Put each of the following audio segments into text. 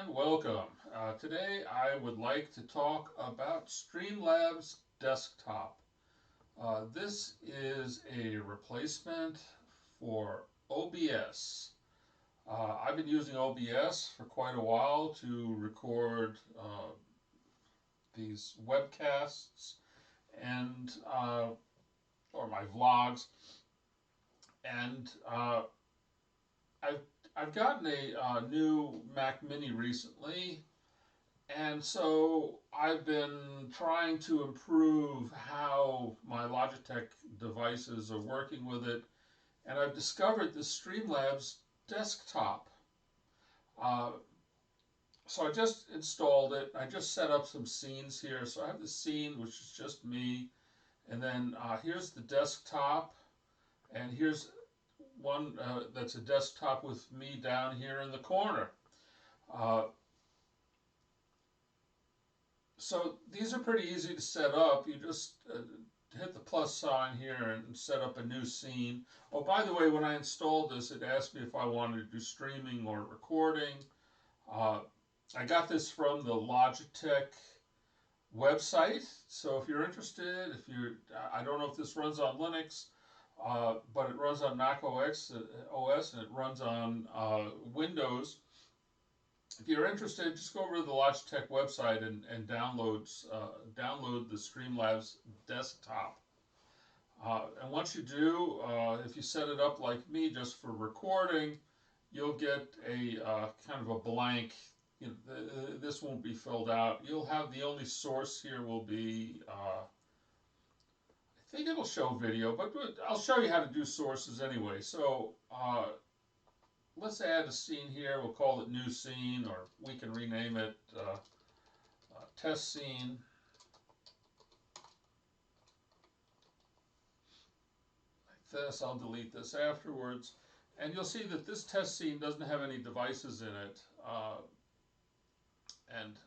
and welcome. Today I would like to talk about Streamlabs Desktop. This is a replacement for OBS. I've been using OBS for quite a while to record these webcasts and or my vlogs, and I've I've gotten a new Mac Mini recently, and so I've been trying to improve how my Logitech devices are working with it, and I've discovered this Streamlabs desktop. Uh, so I just installed it. I just set up some scenes here. So I have the scene, which is just me, and then here's the desktop, and here's one that's a desktop with me down here in the corner. Uh, so these are pretty easy to set up. You just hit the plus sign here and set up a new scene. Oh, by the way, when I installed this, it asked me if I wanted to do streaming or recording. Uh, I got this from the Logitech website. So if you're interested, I don't know if this runs on Linux, but it runs on macOS and it runs on Windows. If you're interested, just go over to the Logitech website and download the Streamlabs desktop. And once you do, if you set it up like me just for recording, you'll get a kind of a blank. This won't be filled out. You'll have the only source here will be, I think it'll show video, but I'll show you how to do sources anyway. So let's add a scene here. We'll call it new scene, or we can rename it test scene. Like this. I'll delete this afterwards. And you'll see that this test scene doesn't have any devices in it. And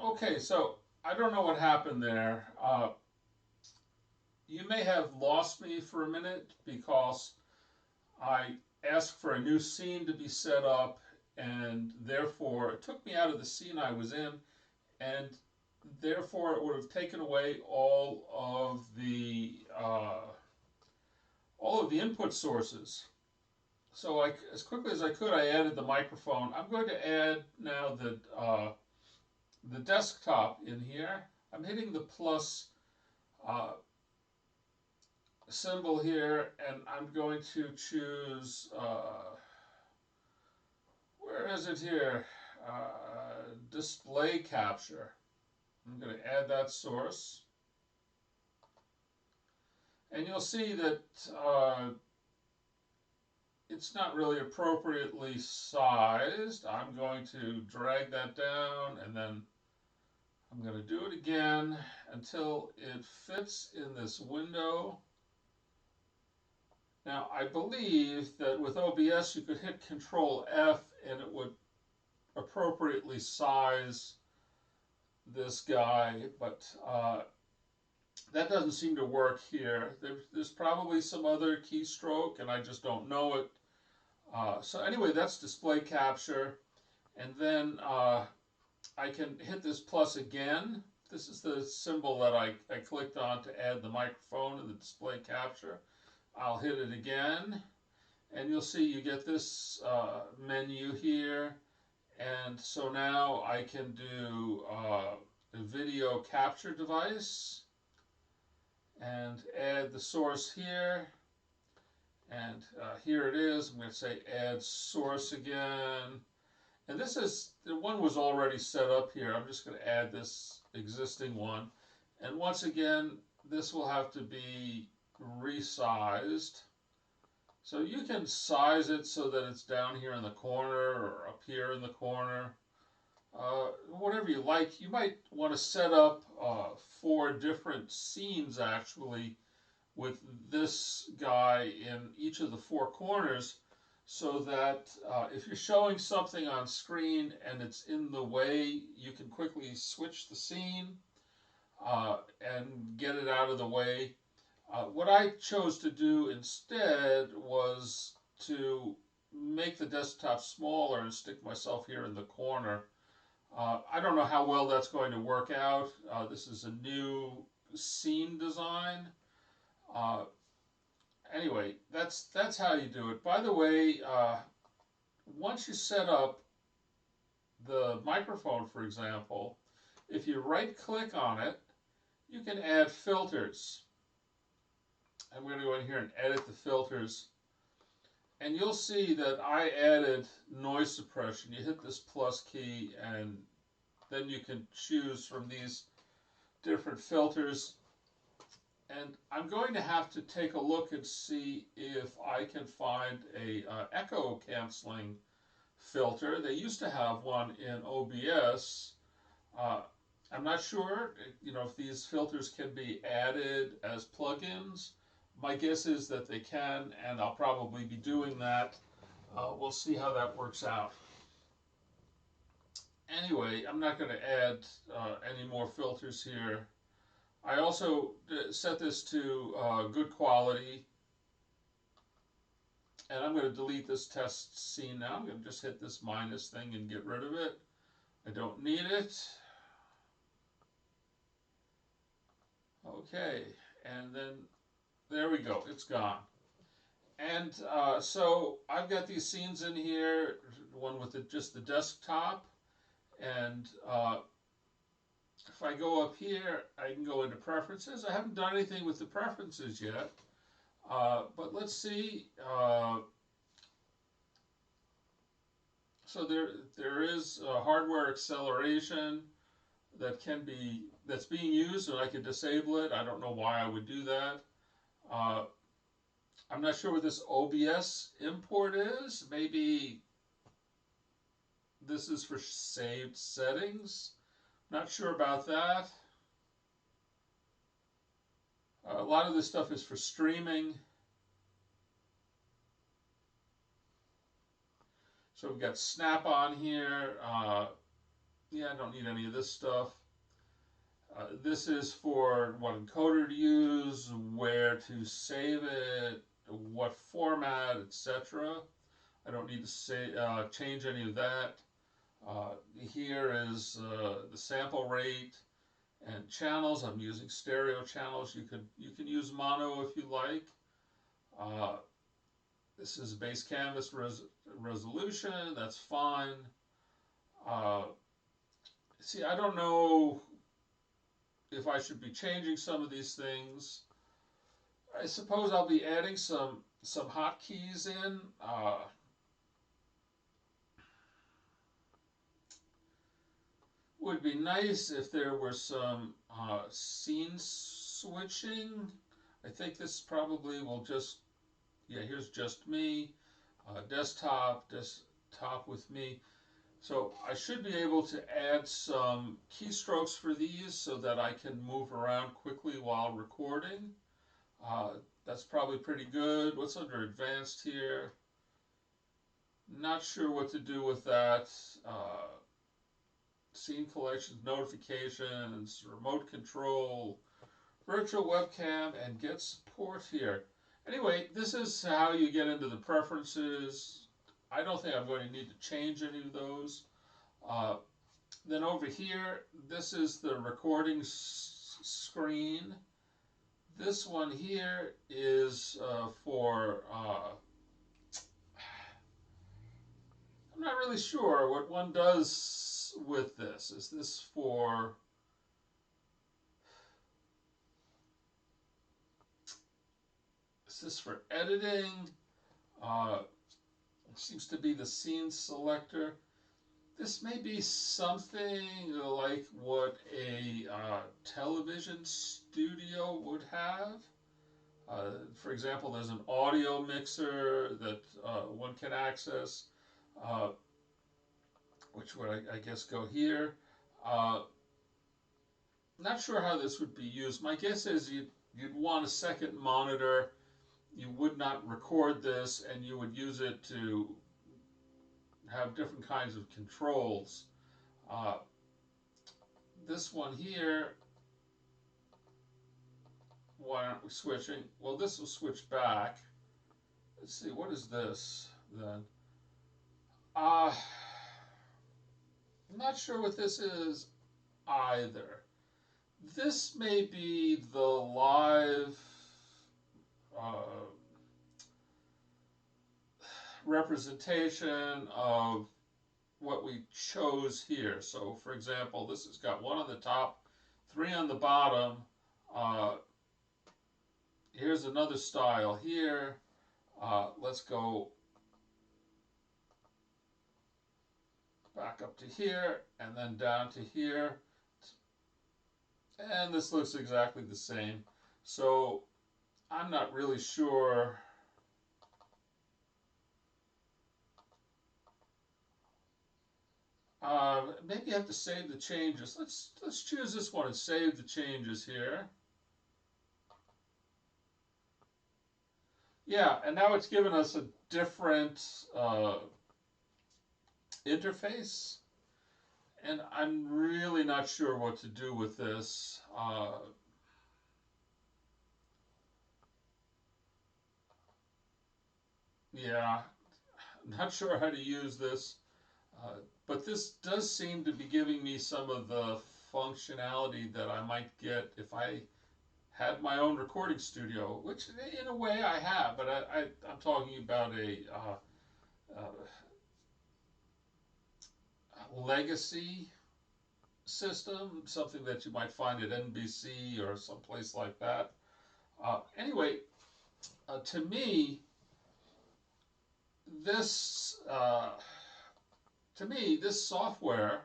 okay, so I don't know what happened there. You may have lost me for a minute because I asked for a new scene to be set up, and therefore it took me out of the scene I was in, and therefore it would have taken away all of the input sources. So as quickly as I could, I added the microphone. I'm going to add now the desktop in here. I'm hitting the plus symbol here, and I'm going to choose, where is it here? Display capture. I'm going to add that source. And you'll see that it's not really appropriately sized. I'm going to drag that down, and then I'm going to do it again until it fits in this window. Now, I believe that with OBS you could hit Control F and it would appropriately size this guy, but that doesn't seem to work here. There's probably some other keystroke and I just don't know it. So anyway, that's display capture. And then I can hit this plus again. This is the symbol that I clicked on to add the microphone and the display capture. I'll hit it again, and you'll see you get this menu here. And so now I can do a video capture device and add the source here. And here it is. I'm going to say add source again. And this is, the one was already set up here. I'm just going to add this existing one. And once again, this will have to be resized. So you can size it so that it's down here in the corner or up here in the corner. Whatever you like. You might want to set up 4 different scenes actually with this guy in each of the 4 corners, so that if you're showing something on screen and it's in the way, you can quickly switch the scene and get it out of the way. What I chose to do instead was to make the desktop smaller and stick myself here in the corner. I don't know how well that's going to work out. This is a new scene design. Uh, anyway, that's how you do it. By the way, once you set up the microphone, for example, if you right-click on it, you can add filters. I'm going to go in here and edit the filters. And you'll see that I added noise suppression. You hit this plus key, and then you can choose from these different filters. And I'm going to have to take a look and see if I can find a echo canceling filter. They used to have one in OBS. I'm not sure, if these filters can be added as plugins. My guess is that they can, and I'll probably be doing that. We'll see how that works out. Anyway, I'm not going to add any more filters here. I also set this to good quality. And I'm going to delete this test scene now. I'm going to just hit this minus thing and get rid of it. I don't need it. Okay, and then there we go. It's gone. And so I've got these scenes in here, one with just the desktop. And if I go up here, I can go into preferences. I haven't done anything with the preferences yet. But let's see. So there is hardware acceleration that's being used, and I could disable it. I don't know why I would do that. I'm not sure what this OBS import is. Maybe this is for saved settings. Not sure about that. A lot of this stuff is for streaming. So we've got Snap on here. Yeah, I don't need any of this stuff. This is for what encoder to use, where to save it, what format, etc. I don't need to change any of that. Here is the sample rate and channels. I'm using stereo channels. You can use mono if you like. This is base canvas resolution. That's fine. See, I don't know if I should be changing some of these things. I suppose I'll be adding some hotkeys in. Would be nice if there were some scene switching. I think this probably will just, yeah, here's just me, desktop with me. So I should be able to add some keystrokes for these so that I can move around quickly while recording. That's probably pretty good. What's under advanced here? Not sure what to do with that. Scene collections, notifications, remote control, virtual webcam, and get support here. Anyway, this is how you get into the preferences. I don't think I'm going to need to change any of those. Then over here, this is the recording screen. This one here is for, I'm not really sure what one does with this. Is this for editing? It seems to be the scene selector. This may be something like what a television studio would have. For example, there's an audio mixer that one can access, which would, I guess, go here. Not sure how this would be used. My guess is you'd want a second monitor you would not record this, and you would use it to have different kinds of controls. Uh, this one here, why aren't we switching? Well, this will switch back. Let's see, what is this then? I'm not sure what this is either. This may be the live uh, representation of what we chose here. So, for example, this has got 1 on the top, 3 on the bottom. Here's another style here. Let's go back up to here and then down to here. And this looks exactly the same. So I'm not really sure maybe you have to save the changes. Let's choose this one and save the changes here. Yeah, and now it's given us a different interface, and I'm really not sure what to do with this. Yeah, I'm not sure how to use this. But this does seem to be giving me some of the functionality that I might get if I had my own recording studio, which in a way I have, but I'm talking about a legacy system, something that you might find at NBC or someplace like that. Anyway, to me, this this software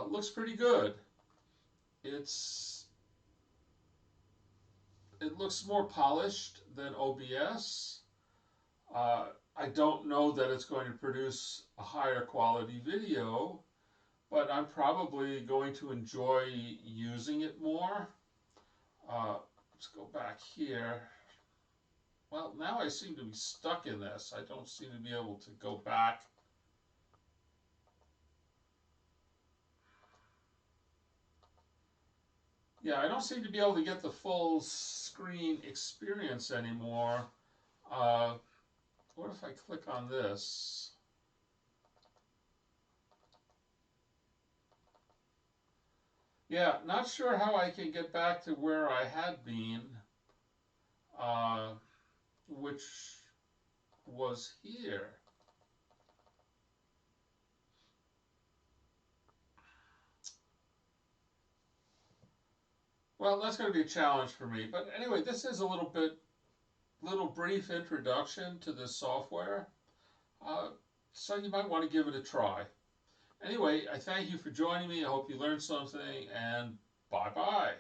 looks pretty good. It looks more polished than OBS. I don't know that it's going to produce a higher quality video, but I'm probably going to enjoy using it more. Let's go back here. Well, now I seem to be stuck in this. I don't seem to be able to go back. Yeah, I don't seem to be able to get the full screen experience anymore. What if I click on this? Yeah, not sure how I can get back to where I had been, which was here. Well, that's going to be a challenge for me. But anyway, this is a little brief introduction to this software. So you might want to give it a try. Anyway, I thank you for joining me. I hope you learned something, and bye-bye.